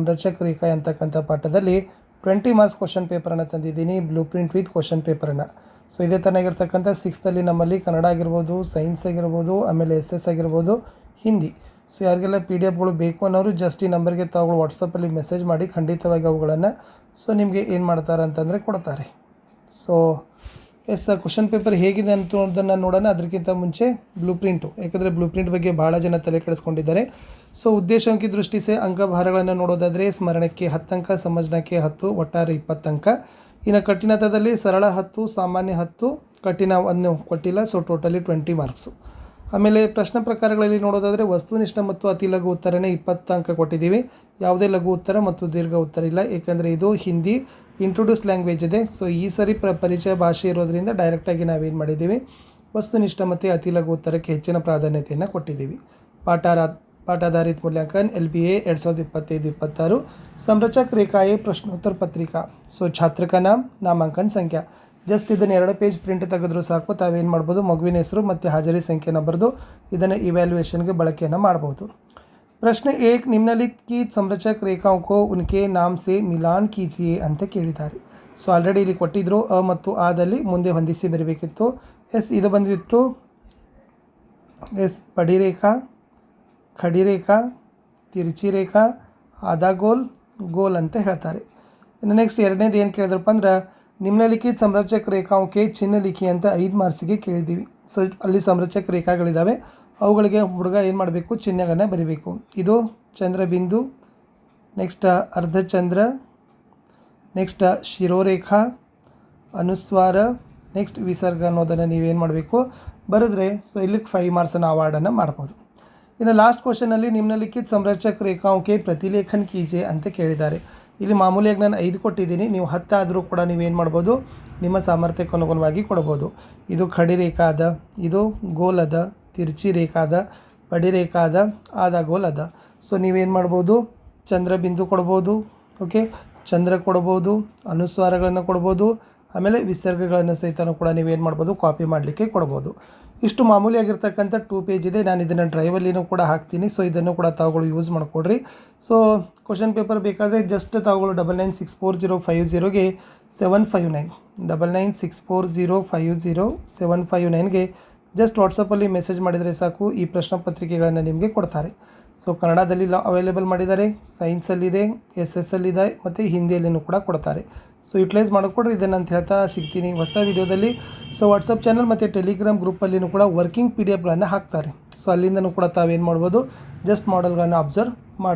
ಸಂರಚಕ ರೇಖಾ ಅಂತಕ್ಕಂಥ ಪಾಠದಲ್ಲಿ 20 marks question ಪೇಪರನ್ನು ತಂದಿದ್ದೀನಿ, ಬ್ಲೂ ಪ್ರಿಂಟ್ ವಿತ್ ಕ್ವಶನ್ ಪೇಪರನ್ನು. ಸೊ ಇದೇ ಥರನಾಗಿರ್ತಕ್ಕಂಥ 6th ನಮ್ಮಲ್ಲಿ ಕನ್ನಡ ಆಗಿರ್ಬೋದು, ಸೈನ್ಸ್ ಆಗಿರ್ಬೋದು, ಆಮೇಲೆ SS ಆಗಿರ್ಬೋದು, ಹಿಂದಿ. ಸೊ ಯಾರಿಗೆಲ್ಲ PDF ಬೇಕು ಅನ್ನೋರು ಜಸ್ಟ್ ಈ ನಂಬರ್ಗೆ ತಾವು ವಾಟ್ಸಪ್ಪಲ್ಲಿ ಮೆಸೇಜ್ ಮಾಡಿ, ಖಂಡಿತವಾಗಿ ಅವುಗಳನ್ನು ನಿಮಗೆ ಏನು ಮಾಡ್ತಾರೆ ಅಂತಂದರೆ ಕೊಡ್ತಾರೆ. ಸೊ ಕ್ವಶನ್ ಪೇಪರ್ ಹೇಗಿದೆ ಅನ್ನೋದನ್ನು ನೋಡೋಣ. ಅದಕ್ಕಿಂತ ಮುಂಚೆ ಬ್ಲೂ ಪ್ರಿಂಟು, ಯಾಕಂದರೆ ಬ್ಲೂ ಪ್ರಿಂಟ್ ಬಗ್ಗೆ ಭಾಳ ಜನ ತಲೆ ಕೆಡಿಸ್ಕೊಂಡಿದ್ದಾರೆ. ಸೊ ಉದ್ದೇಶಾಂಕಿ ದೃಷ್ಟಿ ಸೆ ಅಂಕಭಾರಗಳನ್ನು ನೋಡೋದಾದರೆ ಸ್ಮರಣಕ್ಕೆ 10 ಅಂಕ, ಸಮಜ್ನಕ್ಕೆ 10, ಒಟ್ಟಾರೆ 20 ಅಂಕ. ಇನ್ನು ಕಠಿಣತದಲ್ಲಿ ಸರಳ 10, ಸಾಮಾನ್ಯ 10, ಕಠಿಣವನ್ನು ಕೊಟ್ಟಿಲ್ಲ. So totally 20 marks. ಆಮೇಲೆ ಪ್ರಶ್ನೆ ಪ್ರಕಾರಗಳಲ್ಲಿ ನೋಡೋದಾದರೆ ವಸ್ತುನಿಷ್ಠ ಮತ್ತು ಅತಿ ಲಘು ಉತ್ತರನೇ 20 ಅಂಕ ಕೊಟ್ಟಿದ್ದೀವಿ. ಯಾವುದೇ ಲಘು ಉತ್ತರ ಮತ್ತು ದೀರ್ಘ ಉತ್ತರ ಇಲ್ಲ, ಏಕೆಂದರೆ ಇದು ಹಿಂದಿ ಇಂಟ್ರೊಡ್ಯೂಸ್ ಲ್ಯಾಂಗ್ವೇಜ್ ಇದೆ. ಸೊ ಈ ಸರಿ ಪರಿಚಯ ಭಾಷೆ ಇರೋದರಿಂದ ಡೈರೆಕ್ಟಾಗಿ ನಾವೇನು ಮಾಡಿದ್ದೀವಿ, ವಸ್ತುನಿಷ್ಠ ಮತ್ತು ಅತಿ ಲಘು ಉತ್ತರಕ್ಕೆ ಹೆಚ್ಚಿನ ಪ್ರಾಧಾನ್ಯತೆಯನ್ನು ಕೊಟ್ಟಿದ್ದೀವಿ. ಪಾಠಾಧಾರಿತ ಮೂಲ್ಯಾಂಕನ LBA 2025-26 संरचक रेखाएं प्रश्नोत्तर पत्रिका. ಸೊ ಛಾತ್ರ ಕಾ ನಾಮ್, ನಾಮಾಂಕನ ಸಂಖ್ಯಾ. ಜಸ್ಟ್ ಇದನ್ನು 2 ಪೇಜ್ ಪ್ರಿಂಟ್ ತೆಗೆದ್ರೂ ಸಾಕು. ತಾವೇನು ಮಾಡ್ಬೋದು, ಮಗುವಿನ ಹೆಸರು ಮತ್ತು ಹಾಜರಿ ಸಂಖ್ಯೆನ ಬರೆದು ಇದನ್ನು ಇವ್ಯಾಲ್ಯೂಯೇಷನ್ಗೆ ಬಳಕೆಯನ್ನು ಮಾಡ್ಬೋದು. ಪ್ರಶ್ನೆ 1, ನಿಮ್ನಲಿಖಿತ ಸಂರಚಕ ರೇಖಾओं को उनके नाम से मिलान कीजिए ಅಂತ ಕೇಳಿದ್ದಾರೆ. ಸೊ ಆಲ್ರೆಡಿ ಇಲ್ಲಿ ಕೊಟ್ಟಿದ್ದರು, ಅ ಮತ್ತು ಆದಲ್ಲಿ ಮುಂದೆ ಹೊಂದಿಸಿ ಬರಬೇಕಿತ್ತು. ಇದು ಬಂದುಬಿಟ್ಟು ಬಡಿ ರೇಖಾ, ಖಡಿ ರೇಖಾ, ತಿರ್ಚಿ ರೇಖಾ, ಆಧಾ ಗೋಲ್, ಗೋಲ್ ಅಂತ ಹೇಳ್ತಾರೆ. ಇನ್ನು ನೆಕ್ಸ್ಟ್ ಎರಡನೇದು ಏನು ಕೇಳಿದ್ರಪ್ಪ ಅಂದ್ರೆ ನಿಮ್ನಲಿಖಿತ ಸಂರಚಕ ರೇಖಾओं ಚಿಹ್ನೆ ಲಿಖಿ ಅಂತ 5 ಮಾರ್ಕ್ಸಿಗೆ ಕೇಳಿದ್ದೀವಿ. ಸೊ ಅಲ್ಲಿ ಸಂರಚಕ ರೇಖಾಗಳಿದ್ದಾವೆ, ಅವುಗಳಿಗೆ ಹುಡುಗ ಏನು ಮಾಡಬೇಕು, ಚಿಹ್ನೆಗಳನ್ನು ಬರೀಬೇಕು. ಇದು ಚಂದ್ರಬಿಂದು, ನೆಕ್ಸ್ಟ್ ಅರ್ಧಚಂದ್ರ, ನೆಕ್ಸ್ಟ್ ಶಿರೋರೇಖಾ, ಅನುಸ್ವಾರ, ನೆಕ್ಸ್ಟ್ ವಿಸರ್ಗ ಅನ್ನೋದನ್ನು ನೀವೇನು ಮಾಡಬೇಕು, ಬರೆದ್ರೆ ಸೊ ಇಲ್ಲಿಗೆ 5 ಮಾರ್ಕ್ಸನ್ನು ಅವಾರ್ಡನ್ನು ಮಾಡ್ಬೋದು. ಇನ್ನು ಲಾಸ್ಟ್ ಕ್ವಶನಲ್ಲಿ ನಿಮ್ನಲಿಖಿತ ಸಂರಚಕ ರೇಖಾओं ಪ್ರತಿಲೇಖನ ಕೀಜೆ ಅಂತ ಕೇಳಿದ್ದಾರೆ. ಇಲ್ಲಿ ಮಾಮೂಲಿಯಾಗಿ ನಾನು 5 ಕೊಟ್ಟಿದ್ದೀನಿ, ನೀವು 10 ಆದರೂ ಕೂಡ ನೀವೇನು ಮಾಡ್ಬೋದು, ನಿಮ್ಮ ಸಾಮರ್ಥ್ಯಕ್ಕೆ ಅನುಗುಣವಾಗಿ ಕೊಡ್ಬೋದು. ಇದು ಖಡಿ ರೇಖಾ ಅದ, ಇದು ಗೋಲ್ ಅದ, ತಿರ್ಚಿ ರೇಖಾ ಅದ, ಬಡಿ ರೇಖಾ ಅದ, ಆಧಾ ಗೋಲ್ ಅದ. ಸೊ ನೀವೇನು ಮಾಡ್ಬೋದು, ಚಂದ್ರಬಿಂದು ಕೊಡ್ಬೋದು, ಓಕೆ, ಚಂದ್ರ ಕೊಡ್ಬೋದು, ಅನುಸ್ವಾರಗಳನ್ನು ಕೊಡ್ಬೋದು, ಆಮೇಲೆ ವಿಸರ್ಗಗಳನ್ನು ಸಹಿತ ಕೂಡ ನೀವೇನು ಮಾಡ್ಬೋದು, ಕಾಪಿ ಮಾಡಲಿಕ್ಕೆ ಕೊಡ್ಬೋದು. ಇಷ್ಟು ಮಾಮೂಲಿಯಾಗಿರ್ತಕ್ಕಂಥ 2 ಪೇಜ್ ಇದೆ. ನಾನು ಇದನ್ನು ಡ್ರೈವಲ್ಲಿನೂ ಕೂಡ ಹಾಕ್ತೀನಿ. ಸೊ ಇದನ್ನು ಕೂಡ ತಾವುಗಳು ಯೂಸ್ ಮಾಡಿಕೊಡ್ರಿ. ಸೊ ಕ್ವಶನ್ ಪೇಪರ್ ಬೇಕಾದರೆ ಜಸ್ಟ್ ತಾವುಗಳು 9964050759 9964050759ಗೆ ಜಸ್ಟ್ ವಾಟ್ಸಪ್ಪಲ್ಲಿ ಮೆಸೇಜ್ ಮಾಡಿದರೆ ಸಾಕು, ಈ ಪ್ರಶ್ನೆ ಪತ್ರಿಕೆಗಳನ್ನು ನಿಮಗೆ ಕೊಡ್ತಾರೆ. ಸೊ ಕನ್ನಡದಲ್ಲಿ ಅವೈಲೇಬಲ್ ಮಾಡಿದ್ದಾರೆ, ಸೈನ್ಸಲ್ಲಿದೆ, SSಲ್ಲಿದೆ ಮತ್ತು ಹಿಂದಿಯಲ್ಲಿನೂ ಕೂಡ ಕೊಡ್ತಾರೆ. ಸೊ ಯುಟಿಲೈಸ್ ಮಾಡಿಕೊಡ್ರಿ ಇದನ್ನು ಅಂತ ಹೇಳ್ತಾ ಸಿಗ್ತೀನಿ ಹೊಸ ವಿಡಿಯೋದಲ್ಲಿ. ಸೊ ವಾಟ್ಸಪ್ ಚಾನಲ್ ಮತ್ತು ಟೆಲಿಗ್ರಾಮ್ ಗ್ರೂಪಲ್ಲಿನೂ ಕೂಡ ವರ್ಕಿಂಗ್ PDF ಗಳನ್ನು ಹಾಕ್ತಾರೆ. ಸೊ ಅಲ್ಲಿಂದನೂ ಕೂಡ ತಾವೇನು ಮಾಡ್ಬೋದು, ಜಸ್ಟ್ ಮಾಡೆಲ್ಗಳನ್ನು ಅಬ್ಸರ್ವ್ ಮಾಡಿ